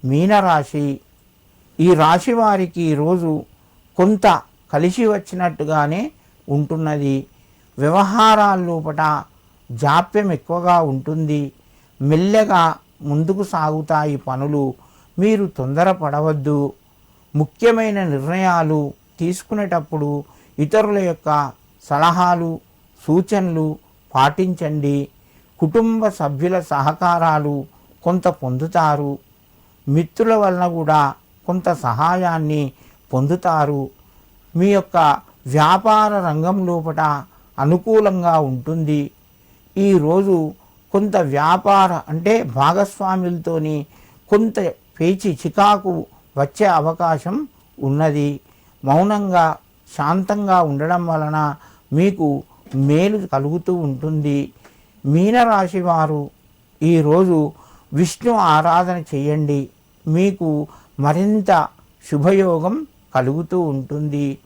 మీనరాశి. ఈ రాశి వారికి ఈరోజు కొంత కలిసి వచ్చినట్టుగానే ఉంటున్నది. వ్యవహారాల లోపట జాప్యం ఎక్కువగా ఉంటుంది. మెల్లగా ముందుకు సాగుతాయి పనులు. మీరు తొందరపడవద్దు. ముఖ్యమైన నిర్ణయాలు తీసుకునేటప్పుడు ఇతరుల యొక్క సలహాలు సూచనలు పాటించండి. కుటుంబ సభ్యుల సహకారాలు కొంత పొందుతారు. మిత్రుల వలన కూడా కొంత సహాయాన్ని పొందుతారు. మీ యొక్క వ్యాపార రంగం లోపట అనుకూలంగా ఉంటుంది. ఈరోజు కొంత వ్యాపార అంటే భాగస్వాములతోని కొంత పేచి చికాకు వచ్చే అవకాశం ఉన్నది. మౌనంగా శాంతంగా ఉండడం వలన మీకు మేలు కలుగుతూ ఉంటుంది. మీనరాశి వారు ఈరోజు విష్ణు ఆరాధన చేయండి. మీకు మరింత శుభయోగం కలుగుతూ ఉంటుంది.